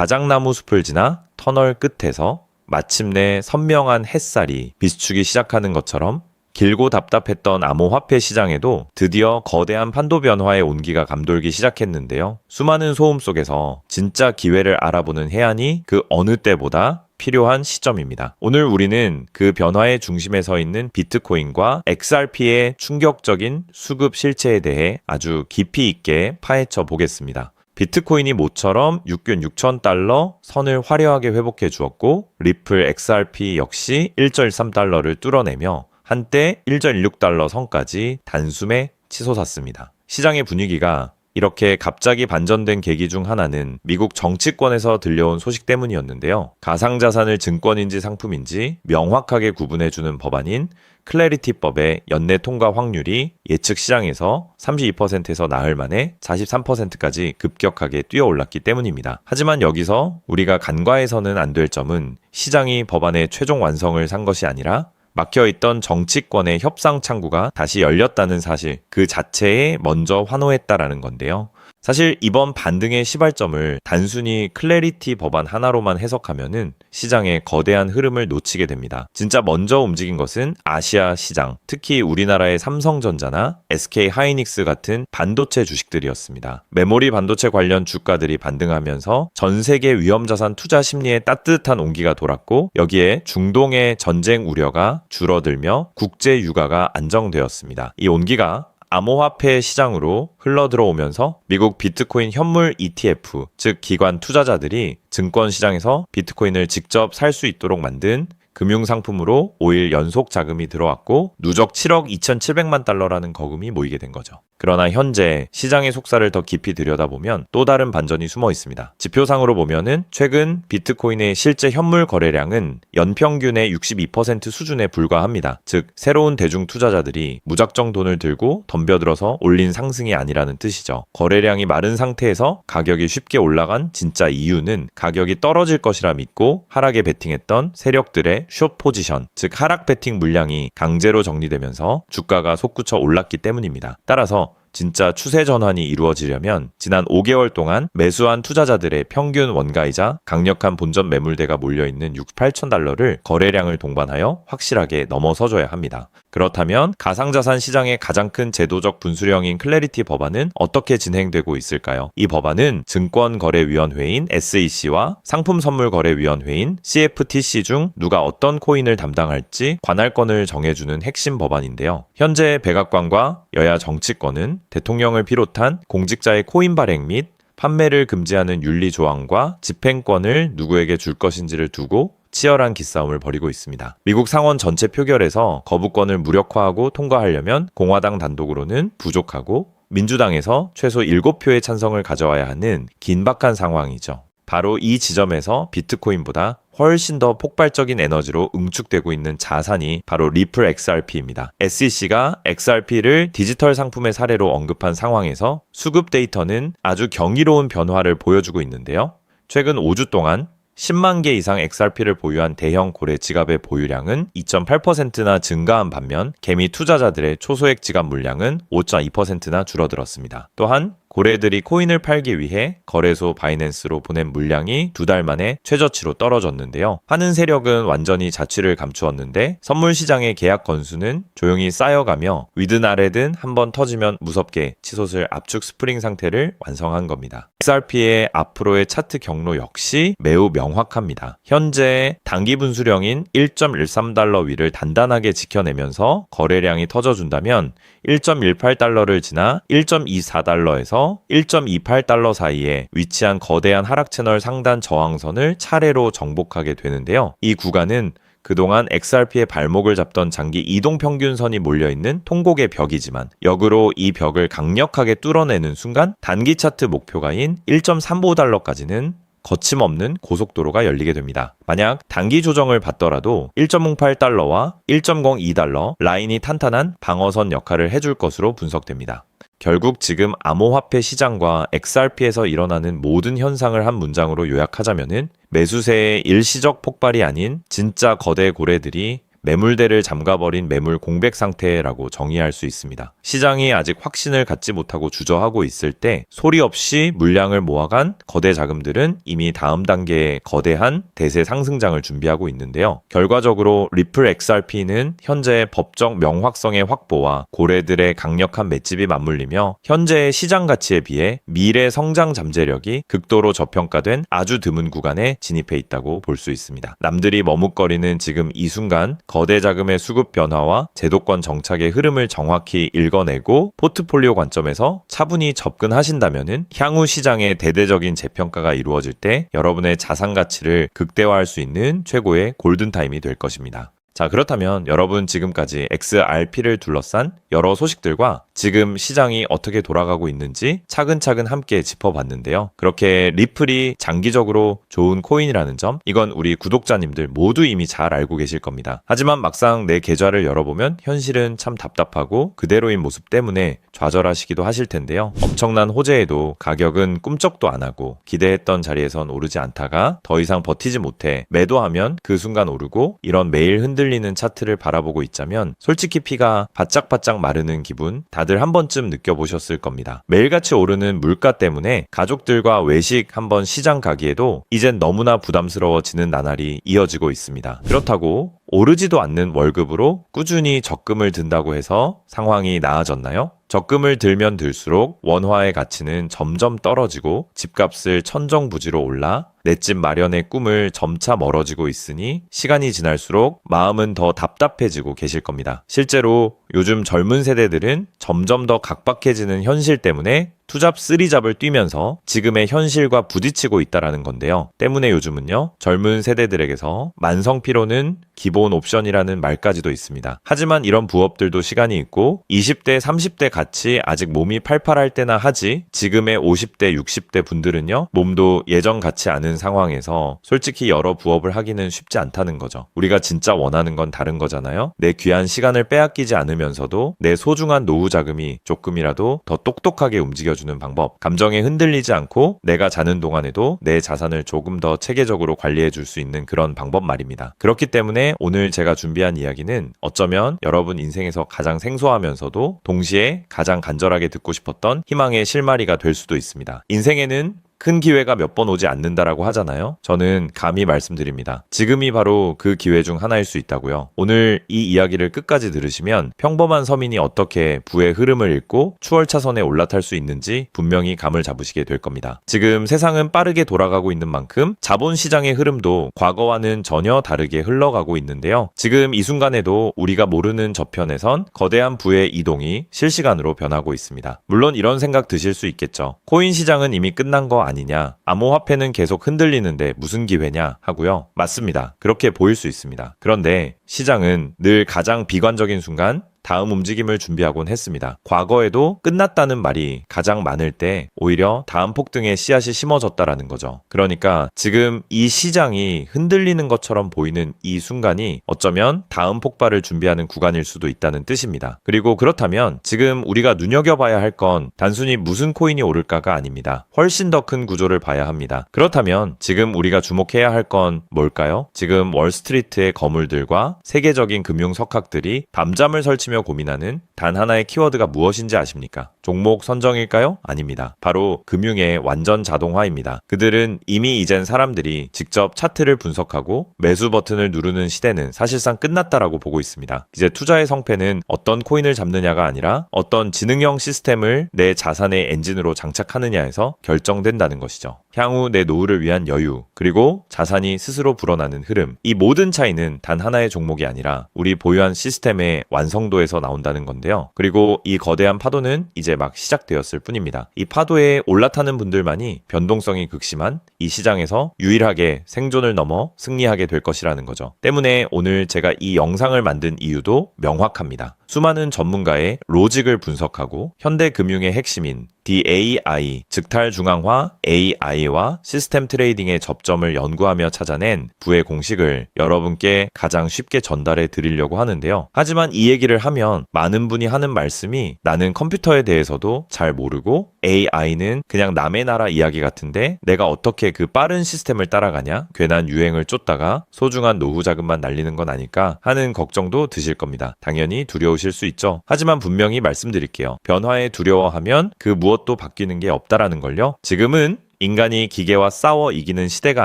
자작나무 숲을 지나 터널 끝에서 마침내 선명한 햇살이 비추기 시작하는 것처럼 길고 답답했던 암호화폐 시장에도 드디어 거대한 판도 변화의 온기가 감돌기 시작했는데요. 수많은 소음 속에서 진짜 기회를 알아보는 해안이 그 어느 때보다 필요한 시점입니다. 오늘 우리는 그 변화의 중심에 서 있는 비트코인과 XRP의 충격적인 수급 실체에 대해 아주 깊이 있게 파헤쳐 보겠습니다. 비트코인이 모처럼 6,600달러 선을 화려하게 회복해 주었고 리플 XRP 역시 1.13달러를 뚫어내며 한때 1.16달러 선까지 단숨에 치솟았습니다. 시장의 분위기가 이렇게 갑자기 반전된 계기 중 하나는 미국 정치권에서 들려온 소식 때문이었는데요. 가상자산을 증권인지 상품인지 명확하게 구분해주는 법안인 클래리티법의 연내 통과 확률이 예측 시장에서 32%에서 나흘 만에 43%까지 급격하게 뛰어올랐기 때문입니다. 하지만 여기서 우리가 간과해서는 안 될 점은 시장이 법안의 최종 완성을 산 것이 아니라 막혀있던 정치권의 협상 창구가 다시 열렸다는 사실 그 자체에 먼저 환호했다라는 건데요. 사실 이번 반등의 시발점을 단순히 클래리티 법안 하나로만 해석하면은 시장의 거대한 흐름을 놓치게 됩니다. 진짜 먼저 움직인 것은 아시아 시장, 특히 우리나라의 삼성전자나 SK하이닉스 같은 반도체 주식들이었습니다. 메모리 반도체 관련 주가들이 반등하면서 전 세계 위험자산 투자 심리에 따뜻한 온기가 돌았고 여기에 중동의 전쟁 우려가 줄어들며 국제 유가가 안정되었습니다. 이 온기가 암호화폐 시장으로 흘러들어오면서 미국 비트코인 현물 ETF, 즉 기관 투자자들이 증권시장에서 비트코인을 직접 살 수 있도록 만든 금융상품으로 5일 연속 자금이 들어왔고 누적 7억 2,700만 달러라는 거금이 모이게 된 거죠. 그러나 현재 시장의 속살을 더 깊이 들여다보면 또 다른 반전이 숨어 있습니다. 지표상으로 보면은 최근 비트코인의 실제 현물 거래량은 연평균의 62% 수준에 불과합니다. 즉 새로운 대중 투자자들이 무작정 돈을 들고 덤벼들어서 올린 상승이 아니라는 뜻이죠. 거래량이 마른 상태에서 가격이 쉽게 올라간 진짜 이유는 가격이 떨어질 것이라 믿고 하락에 베팅했던 세력들의 숏 포지션, 즉 하락 베팅 물량이 강제로 정리되면서 주가가 솟구쳐 올랐기 때문입니다. 따라서 진짜 추세 전환이 이루어지려면 지난 5개월 동안 매수한 투자자들의 평균 원가이자 강력한 본전 매물대가 몰려있는 6,800달러를 거래량을 동반하여 확실하게 넘어서줘야 합니다. 그렇다면 가상자산 시장의 가장 큰 제도적 분수령인 클래리티 법안은 어떻게 진행되고 있을까요? 이 법안은 증권거래위원회인 SEC와 상품선물거래위원회인 CFTC 중 누가 어떤 코인을 담당할지 관할권을 정해주는 핵심 법안인데요. 현재 백악관과 여야 정치권은 대통령을 비롯한 공직자의 코인 발행 및 판매를 금지하는 윤리 조항과 집행권을 누구에게 줄 것인지를 두고 치열한 기싸움을 벌이고 있습니다. 미국 상원 전체 표결에서 거부권을 무력화하고 통과하려면 공화당 단독으로는 부족하고 민주당에서 최소 7표의 찬성을 가져와야 하는 긴박한 상황이죠. 바로 이 지점에서 비트코인보다 훨씬 더 폭발적인 에너지로 응축되고 있는 자산이 바로 리플 XRP입니다. SEC가 XRP를 디지털 상품의 사례로 언급한 상황에서 수급 데이터는 아주 경이로운 변화를 보여주고 있는데요. 최근 5주 동안 10만 개 이상 XRP를 보유한 대형 고래 지갑의 보유량은 2.8%나 증가한 반면 개미 투자자들의 초소액 지갑 물량은 5.2%나 줄어들었습니다. 또한 고래들이 코인을 팔기 위해 거래소 바이낸스로 보낸 물량이 2달 만에 최저치로 떨어졌는데요. 하는 세력은 완전히 자취를 감추었는데 선물 시장의 계약 건수는 조용히 쌓여가며 위든 아래든 한번 터지면 무섭게 치솟을 압축 스프링 상태를 완성한 겁니다. XRP의 앞으로의 차트 경로 역시 매우 명확합니다. 현재 단기 분수령인 1.13달러 위를 단단하게 지켜내면서 거래량이 터져준다면 1.18달러를 지나 1.24달러에서 1.28달러 사이에 위치한 거대한 하락 채널 상단 저항선을 차례로 정복하게 되는데요. 이 구간은 그동안 XRP의 발목을 잡던 장기 이동평균선이 몰려있는 통곡의 벽이지만 역으로 이 벽을 강력하게 뚫어내는 순간 단기 차트 목표가인 1.35달러까지는 거침없는 고속도로가 열리게 됩니다. 만약 단기 조정을 받더라도 1.08달러와 1.02달러 라인이 탄탄한 방어선 역할을 해줄 것으로 분석됩니다. 결국 지금 암호화폐 시장과 XRP에서 일어나는 모든 현상을 한 문장으로 요약하자면은 매수세의 일시적 폭발이 아닌 진짜 거대 고래들이 매물대를 잠가버린 매물 공백 상태라고 정의할 수 있습니다. 시장이 아직 확신을 갖지 못하고 주저하고 있을 때 소리 없이 물량을 모아간 거대 자금들은 이미 다음 단계의 거대한 대세 상승장을 준비하고 있는데요. 결과적으로 리플 XRP는 현재 법적 명확성의 확보와 고래들의 강력한 맷집이 맞물리며 현재의 시장 가치에 비해 미래 성장 잠재력이 극도로 저평가된 아주 드문 구간에 진입해 있다고 볼 수 있습니다. 남들이 머뭇거리는 지금 이 순간 거대 자금의 수급 변화와 제도권 정착의 흐름을 정확히 읽어내고 포트폴리오 관점에서 차분히 접근하신다면은 향후 시장의 대대적인 재평가가 이루어질 때 여러분의 자산 가치를 극대화할 수 있는 최고의 골든타임이 될 것입니다. 자, 그렇다면 여러분 지금까지 XRP를 둘러싼 여러 소식들과 지금 시장이 어떻게 돌아가고 있는지 차근차근 함께 짚어봤는데요. 그렇게 리플이 장기적으로 좋은 코인이라는 점, 이건 우리 구독자님들 모두 이미 잘 알고 계실 겁니다. 하지만 막상 내 계좌를 열어보면 현실은 참 답답하고 그대로인 모습 때문에 좌절하시기도 하실 텐데요. 엄청난 호재에도 가격은 꿈쩍도 안 하고 기대했던 자리에선 오르지 않다가 더 이상 버티지 못해 매도하면 그 순간 오르고, 이런 매일 흔들리는 차트를 바라보고 있자면 솔직히 피가 바짝바짝 마르는 기분 다들 한 번쯤 느껴보셨을 겁니다. 매일같이 오르는 물가 때문에 가족들과 외식 한번 시장 가기에도 이젠 너무나 부담스러워지는 나날이 이어지고 있습니다. 그렇다고 오르지도 않는 월급으로 꾸준히 적금을 든다고 해서 상황이 나아졌나요? 적금을 들면 들수록 원화의 가치는 점점 떨어지고 집값을 천정부지로 올라 내 집 마련의 꿈을 점차 멀어지고 있으니 시간이 지날수록 마음은 더 답답해지고 계실 겁니다. 실제로 요즘 젊은 세대들은 점점 더 각박해지는 현실 때문에 투잡 쓰리잡을 뛰면서 지금의 현실과 부딪히고 있다라는 건데요. 때문에 요즘은요, 젊은 세대들에게서 만성피로는 기본 옵션이라는 말까지도 있습니다. 하지만 이런 부업들도 시간이 있고 20대, 30대 같이 아직 몸이 팔팔할 때나 하지, 지금의 50대, 60대 분들은요, 몸도 예전 같지 않은 상황에서 솔직히 여러 부업을 하기는 쉽지 않다는 거죠. 우리가 진짜 원하는 건 다른 거잖아요. 내 귀한 시간을 빼앗기지 않으면서도 내 소중한 노후 자금이 조금이라도 더 똑똑하게 움직여주는 방법, 감정에 흔들리지 않고 내가 자는 동안에도 내 자산을 조금 더 체계적으로 관리해 줄 수 있는 그런 방법 말입니다. 그렇기 때문에 오늘 제가 준비한 이야기는 어쩌면 여러분 인생에서 가장 생소하면서도 동시에 가장 간절하게 듣고 싶었던 희망의 실마리가 될 수도 있습니다. 인생에는 큰 기회가 몇 번 오지 않는다라고 하잖아요. 저는 감히 말씀드립니다. 지금이 바로 그 기회 중 하나일 수 있다고요. 오늘 이 이야기를 끝까지 들으시면 평범한 서민이 어떻게 부의 흐름을 읽고 추월차선에 올라탈 수 있는지 분명히 감을 잡으시게 될 겁니다. 지금 세상은 빠르게 돌아가고 있는 만큼 자본시장의 흐름도 과거와는 전혀 다르게 흘러가고 있는데요. 지금 이 순간에도 우리가 모르는 저편에선 거대한 부의 이동이 실시간으로 변하고 있습니다. 물론 이런 생각 드실 수 있겠죠. 코인 시장은 이미 끝난 거 아니냐, 암호화폐는 계속 흔들리는데 무슨 기회냐 하고요. 맞습니다. 그렇게 보일 수 있습니다. 그런데 시장은 늘 가장 비관적인 순간 다음 움직임을 준비하곤 했습니다. 과거에도 끝났다는 말이 가장 많을 때 오히려 다음 폭등의 씨앗이 심어졌다라는 거죠. 그러니까 지금 이 시장이 흔들리는 것처럼 보이는 이 순간이 어쩌면 다음 폭발을 준비하는 구간일 수도 있다는 뜻입니다. 그리고 그렇다면 지금 우리가 눈여겨봐야 할 건 단순히 무슨 코인이 오를까가 아닙니다. 훨씬 더 큰 구조를 봐야 합니다. 그렇다면 지금 우리가 주목해야 할 건 뭘까요? 지금 월스트리트의 거물들과 세계적인 금융 석학들이 밤잠을 설치며 고민하는 단 하나의 키워드가 무엇인지 아십니까? 종목 선정일까요? 아닙니다. 바로 금융의 완전 자동화입니다. 그들은 이미 이젠 사람들이 직접 차트를 분석하고 매수 버튼을 누르는 시대는 사실상 끝났다라고 보고 있습니다. 이제 투자의 성패는 어떤 코인을 잡느냐가 아니라 어떤 지능형 시스템을 내 자산의 엔진으로 장착하느냐에서 결정된다는 것이죠. 향후 내 노후를 위한 여유, 그리고 자산이 스스로 불어나는 흐름, 이 모든 차이는 단 하나의 종목이 아니라 우리 보유한 시스템의 완성도에서 나온다는 건데요. 그리고 이 거대한 파도는 이제 막 시작되었을 뿐입니다. 이 파도에 올라타는 분들만이 변동성이 극심한 이 시장에서 유일하게 생존을 넘어 승리하게 될 것이라는 거죠. 때문에 오늘 제가 이 영상을 만든 이유도 명확합니다. 수많은 전문가의 로직을 분석하고 현대 금융의 핵심인 DAI, 즉탈중앙화 AI와 시스템 트레이딩의 접점을 연구하며 찾아낸 부의 공식을 여러분께 가장 쉽게 전달해 드리려고 하는데요. 하지만 이 얘기를 하면 많은 분이 하는 말씀이 나는 컴퓨터에 대해서도 잘 모르고 AI는 그냥 남의 나라 이야기 같은데 내가 어떻게 그 빠른 시스템을 따라가냐? 괜한 유행을 쫓다가 소중한 노후 자금만 날리는 건 아닐까 하는 걱정도 드실 겁니다. 당연히 두려우실 수 있죠. 하지만 분명히 말씀드릴게요. 변화에 두려워하면 그 무엇도 바뀌는 게 없다라는 걸요. 지금은 인간이 기계와 싸워 이기는 시대가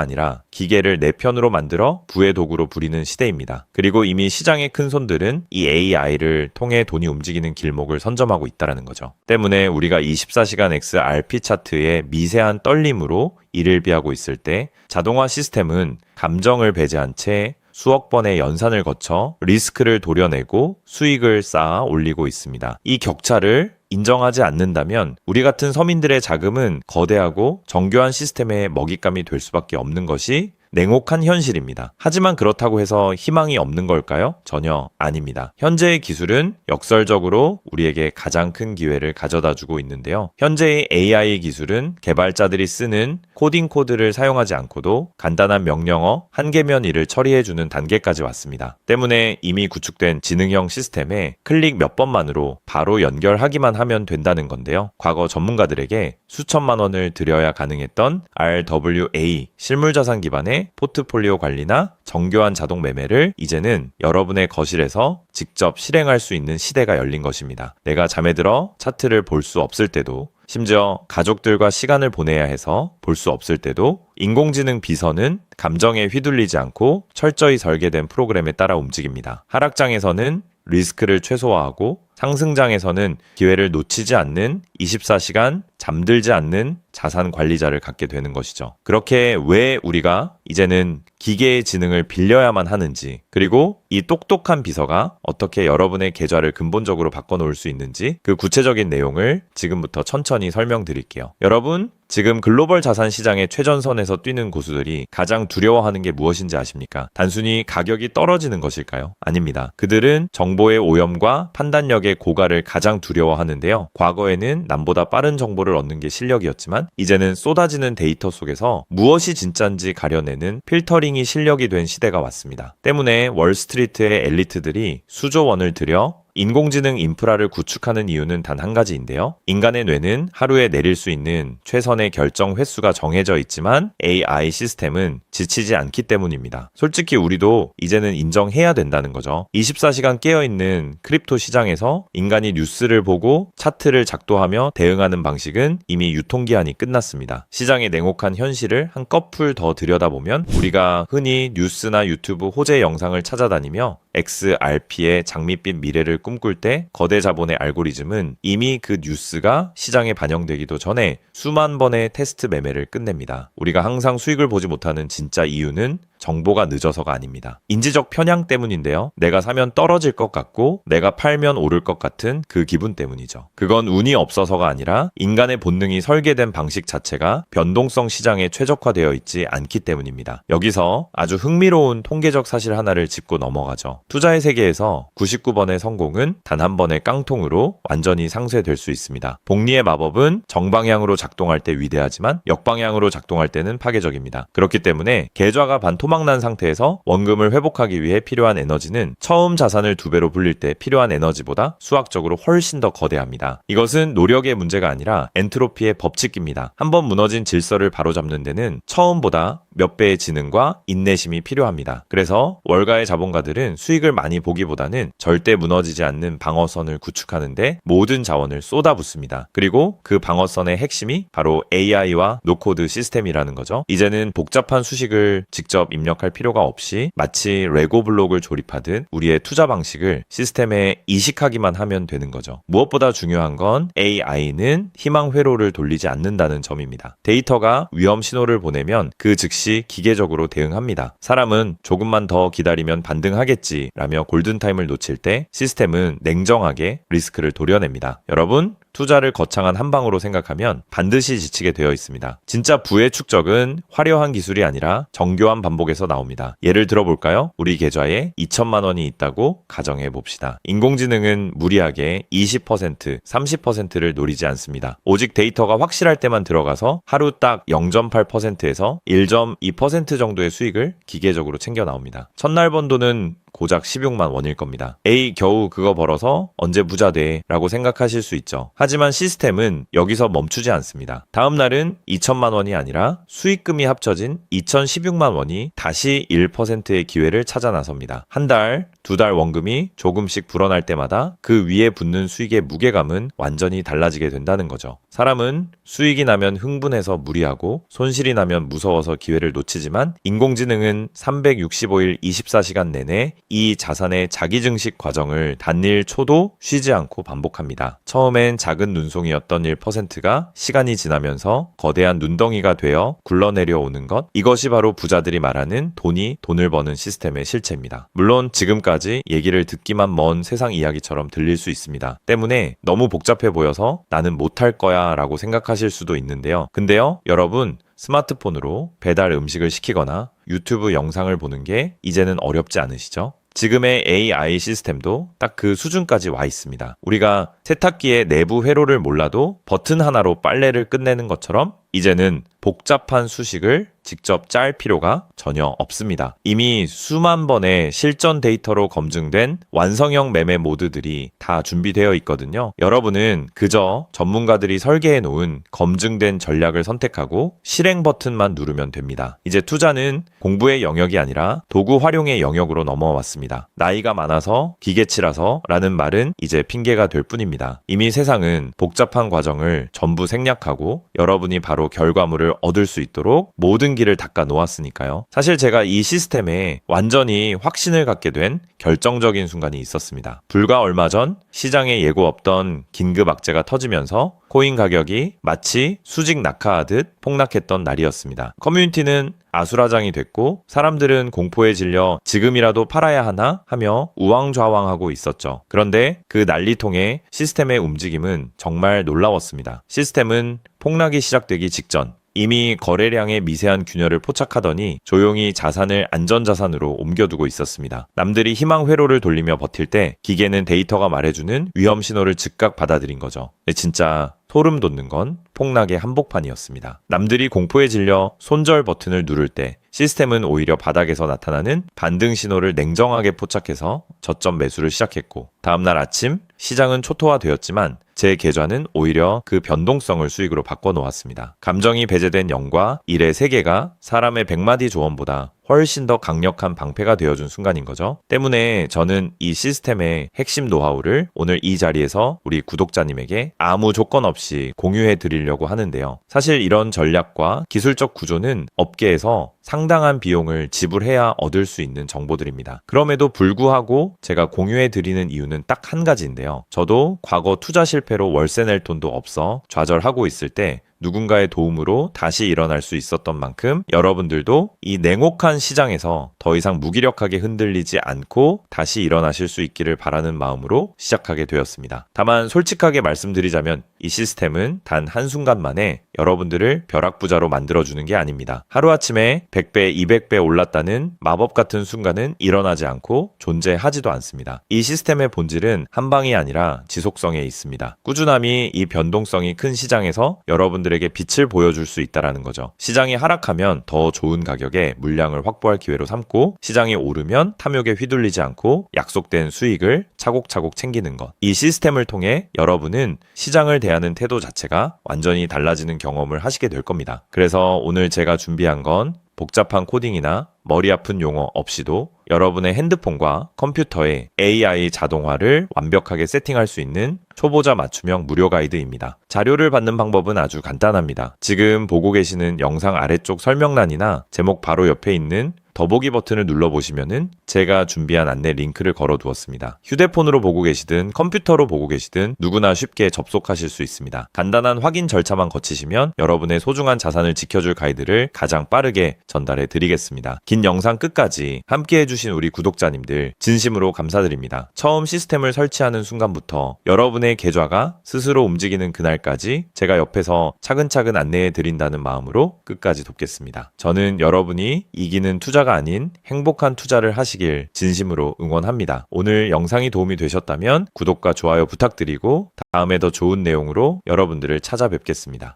아니라 기계를 내 편으로 만들어 부의 도구로 부리는 시대입니다. 그리고 이미 시장의 큰 손들은 이 AI를 통해 돈이 움직이는 길목을 선점하고 있다는 거죠. 때문에 우리가 24시간 XRP 차트의 미세한 떨림으로 이를 비하고 있을 때 자동화 시스템은 감정을 배제한 채 수억 번의 연산을 거쳐 리스크를 도려내고 수익을 쌓아 올리고 있습니다. 이 격차를 인정하지 않는다면 우리 같은 서민들의 자금은 거대하고 정교한 시스템의 먹잇감이 될 수밖에 없는 것이 냉혹한 현실입니다. 하지만 그렇다고 해서 희망이 없는 걸까요? 전혀 아닙니다. 현재의 기술은 역설적으로 우리에게 가장 큰 기회를 가져다주고 있는데요. 현재의 AI 기술은 개발자들이 쓰는 코딩 코드를 사용하지 않고도 간단한 명령어 한 개면 일을 처리해주는 단계까지 왔습니다. 때문에 이미 구축된 지능형 시스템에 클릭 몇 번만으로 바로 연결하기만 하면 된다는 건데요. 과거 전문가들에게 수천만 원을 들여야 가능했던 RWA 실물자산 기반의 포트폴리오 관리나 정교한 자동 매매를 이제는 여러분의 거실에서 직접 실행할 수 있는 시대가 열린 것입니다. 내가 잠에 들어 차트를 볼 수 없을 때도 심지어 가족들과 시간을 보내야 해서 볼 수 없을 때도 인공지능 비서는 감정에 휘둘리지 않고 철저히 설계된 프로그램에 따라 움직입니다. 하락장에서는 리스크를 최소화하고 상승장에서는 기회를 놓치지 않는 24시간 잠들지 않는 자산 관리자를 갖게 되는 것이죠. 그렇게 왜 우리가 이제는 기계의 지능을 빌려야만 하는지, 그리고 이 똑똑한 비서가 어떻게 여러분의 계좌를 근본적으로 바꿔놓을 수 있는지 그 구체적인 내용을 지금부터 천천히 설명드릴게요. 여러분, 지금 글로벌 자산 시장의 최전선에서 뛰는 고수들이 가장 두려워하는 게 무엇인지 아십니까? 단순히 가격이 떨어지는 것일까요? 아닙니다. 그들은 정보의 오염과 판단력의 고갈을 가장 두려워하는데요. 과거에는 남보다 빠른 정보를 얻는 게 실력이었지만 이제는 쏟아지는 데이터 속에서 무엇이 진짜인지 가려내는 필터링이 실력이 된 시대가 왔습니다. 때문에 월스트리트의 엘리트들이 수조 원을 들여 인공지능 인프라를 구축하는 이유는 단 한 가지인데요. 인간의 뇌는 하루에 내릴 수 있는 최선의 결정 횟수가 정해져 있지만 AI 시스템은 지치지 않기 때문입니다. 솔직히 우리도 이제는 인정해야 된다는 거죠. 24시간 깨어있는 크립토 시장에서 인간이 뉴스를 보고 차트를 작도하며 대응하는 방식은 이미 유통기한이 끝났습니다. 시장의 냉혹한 현실을 한꺼풀 더 들여다보면 우리가 흔히 뉴스나 유튜브 호재 영상을 찾아다니며 XRP의 장밋빛 미래를 꿈꿀 때 거대 자본의 알고리즘은 이미 그 뉴스가 시장에 반영되기도 전에 수만 번의 테스트 매매를 끝냅니다. 우리가 항상 수익을 보지 못하는 진짜 이유는 정보가 늦어서가 아닙니다. 인지적 편향 때문인데요. 내가 사면 떨어질 것 같고 내가 팔면 오를 것 같은 그 기분 때문이죠. 그건 운이 없어서가 아니라 인간의 본능이 설계된 방식 자체가 변동성 시장에 최적화되어 있지 않기 때문입니다. 여기서 아주 흥미로운 통계적 사실 하나를 짚고 넘어가죠. 투자의 세계에서 99번의 성공은 단 한 번의 깡통으로 완전히 상쇄될 수 있습니다. 복리의 마법은 정방향으로 작동할 때 위대하지만 역방향으로 작동할 때는 파괴적입니다. 그렇기 때문에 계좌가 반토막난 상태에서 원금을 회복하기 위해 필요한 에너지는 처음 자산을 2배로 불릴 때 필요한 에너지보다 수학적으로 훨씬 더 거대합니다. 이것은 노력의 문제가 아니라 엔트로피의 법칙입니다. 한번 무너진 질서를 바로잡는 데는 처음보다 몇 배의 지능과 인내심이 필요합니다. 그래서 월가의 자본가들은 수익을 많이 보기보다는 절대 무너지지 않는 방어선을 구축하는데 모든 자원을 쏟아붓습니다. 그리고 그 방어선의 핵심이 바로 AI와 노코드 시스템이라는 거죠. 이제는 복잡한 수식을 직접 입력할 필요가 없이 마치 레고 블록을 조립하듯 우리의 투자 방식을 시스템에 이식하기만 하면 되는 거죠. 무엇보다 중요한 건 AI는 희망 회로를 돌리지 않는다는 점입니다. 데이터가 위험 신호를 보내면 그 즉시 기계적으로 대응합니다. 사람은 조금만 더 기다리면 반등하겠지 라며 골든타임을 놓칠 때 시스템은 냉정하게 리스크를 도려냅니다. 여러분, 투자를 거창한 한방으로 생각하면 반드시 지치게 되어 있습니다. 진짜 부의 축적은 화려한 기술이 아니라 정교한 반복에서 나옵니다. 예를 들어볼까요? 우리 계좌에 2천만 원이 있다고 가정해 봅시다. 인공지능은 무리하게 20%, 30%를 노리지 않습니다. 오직 데이터가 확실할 때만 들어가서 하루 딱 0.8%에서 1.2% 정도의 수익을 기계적으로 챙겨 나옵니다. 첫날 번 돈은 고작 16만 원일 겁니다. 에이, 겨우 그거 벌어서 언제 부자 돼? 라고 생각하실 수 있죠. 하지만 시스템은 여기서 멈추지 않습니다. 다음 날은 2천만 원이 아니라 수익금이 합쳐진 2,016만 원이 다시 1%의 기회를 찾아 나섭니다. 한 달, 두 달 원금이 조금씩 불어날 때마다 그 위에 붙는 수익의 무게감은 완전히 달라지게 된다는 거죠. 사람은 수익이 나면 흥분해서 무리하고 손실이 나면 무서워서 기회를 놓치지만 인공지능은 365일 24시간 내내 이 자산의 자기 증식 과정을 단일 초도 쉬지 않고 반복합니다. 처음엔 작은 눈송이였던 1%가 시간이 지나면서 거대한 눈덩이가 되어 굴러내려오는 것, 이것이 바로 부자들이 말하는 돈이 돈을 버는 시스템의 실체입니다. 물론 지금까지 얘기를 듣기만 먼 세상 이야기처럼 들릴 수 있습니다. 때문에 너무 복잡해 보여서 나는 못할 거야 라고 생각하실 수도 있는데요. 근데요, 여러분, 스마트폰으로 배달 음식을 시키거나 유튜브 영상을 보는 게 이제는 어렵지 않으시죠? 지금의 AI 시스템도 딱 그 수준까지 와 있습니다. 우리가 세탁기의 내부 회로를 몰라도 버튼 하나로 빨래를 끝내는 것처럼 이제는 복잡한 수식을 직접 짤 필요가 전혀 없습니다. 이미 수만 번의 실전 데이터로 검증된 완성형 매매 모드들이 다 준비되어 있거든요. 여러분은 그저 전문가들이 설계해 놓은 검증된 전략을 선택하고 실행 버튼만 누르면 됩니다. 이제 투자는 공부의 영역이 아니라 도구 활용의 영역으로 넘어왔습니다. 나이가 많아서 기계치라서 라는 말은 이제 핑계가 될 뿐입니다. 이미 세상은 복잡한 과정을 전부 생략하고 여러분이 바로 결과물을 얻을 수 있도록 모든 길을 닦아 놓았으니까요. 사실 제가 이 시스템에 완전히 확신을 갖게 된 결정적인 순간이 있었습니다. 불과 얼마 전 시장에 예고 없던 긴급 악재가 터지면서 코인 가격이 마치 수직 낙하하듯 폭락했던 날이었습니다. 커뮤니티는 아수라장이 됐고 사람들은 공포에 질려 지금이라도 팔아야 하나 하며 우왕좌왕하고 있었죠. 그런데 그 난리통의 시스템의 움직임은 정말 놀라웠습니다. 시스템은 폭락이 시작되기 직전 이미 거래량의 미세한 균열을 포착하더니 조용히 자산을 안전자산으로 옮겨두고 있었습니다. 남들이 희망 회로를 돌리며 버틸 때 기계는 데이터가 말해주는 위험 신호를 즉각 받아들인 거죠. 진짜 소름 돋는 건 폭락의 한복판이었습니다. 남들이 공포에 질려 손절 버튼을 누를 때 시스템은 오히려 바닥에서 나타나는 반등 신호를 냉정하게 포착해서 저점 매수를 시작했고 다음날 아침 시장은 초토화되었지만 제 계좌는 오히려 그 변동성을 수익으로 바꿔놓았습니다. 감정이 배제된 0과 1의 세계가 사람의 100마디 조언보다 훨씬 더 강력한 방패가 되어준 순간인 거죠. 때문에 저는 이 시스템의 핵심 노하우를 오늘 이 자리에서 우리 구독자님에게 아무 조건 없이 공유해 드리려고 하는데요. 사실 이런 전략과 기술적 구조는 업계에서 상당한 비용을 지불해야 얻을 수 있는 정보들입니다. 그럼에도 불구하고 제가 공유해 드리는 이유는 딱 한 가지인데요. 저도 과거 투자 실패로 월세 낼 돈도 없어 좌절하고 있을 때 누군가의 도움으로 다시 일어날 수 있었던 만큼 여러분들도 이 냉혹한 시장에서 더 이상 무기력하게 흔들리지 않고 다시 일어나실 수 있기를 바라는 마음으로 시작하게 되었습니다. 다만 솔직하게 말씀드리자면 이 시스템은 단 한순간 만에 여러분들을 벼락부자로 만들어주는 게 아닙니다. 하루아침에 100배, 200배 올랐다는 마법 같은 순간은 일어나지 않고 존재하지도 않습니다. 이 시스템의 본질은 한 방이 아니라 지속성에 있습니다. 꾸준함이 이 변동성이 큰 시장에서 여러분들에게 빛을 보여줄 수 있다는 거죠. 시장이 하락하면 더 좋은 가격에 물량을 확보할 기회로 삼고 시장이 오르면 탐욕에 휘둘리지 않고 약속된 수익을 차곡차곡 챙기는 것. 이 시스템을 통해 여러분은 시장을 대하는 태도 자체가 완전히 달라지는 경험을 하시게 될 겁니다. 그래서 오늘 제가 준비한 건 복잡한 코딩이나 머리 아픈 용어 없이도 여러분의 핸드폰과 컴퓨터에 AI 자동화를 완벽하게 세팅할 수 있는 초보자 맞춤형 무료 가이드입니다. 자료를 받는 방법은 아주 간단합니다. 지금 보고 계시는 영상 아래쪽 설명란이나 제목 바로 옆에 있는 더보기 버튼을 눌러보시면은 제가 준비한 안내 링크를 걸어두었습니다. 휴대폰으로 보고 계시든 컴퓨터로 보고 계시든 누구나 쉽게 접속하실 수 있습니다. 간단한 확인 절차만 거치시면 여러분의 소중한 자산을 지켜줄 가이드를 가장 빠르게 전달해 드리겠습니다. 긴 영상 끝까지 함께 해주신 우리 구독자님들 진심으로 감사드립니다. 처음 시스템을 설치하는 순간부터 여러분의 계좌가 스스로 움직이는 그날까지 제가 옆에서 차근차근 안내해 드린다는 마음으로 끝까지 돕겠습니다. 저는 여러분이 이기는 투자가 아닌 행복한 투자를 하시길 진심으로 응원합니다. 오늘 영상이 도움이 되셨다면 구독과 좋아요 부탁드리고 다음에 더 좋은 내용으로 여러분들을 찾아뵙겠습니다.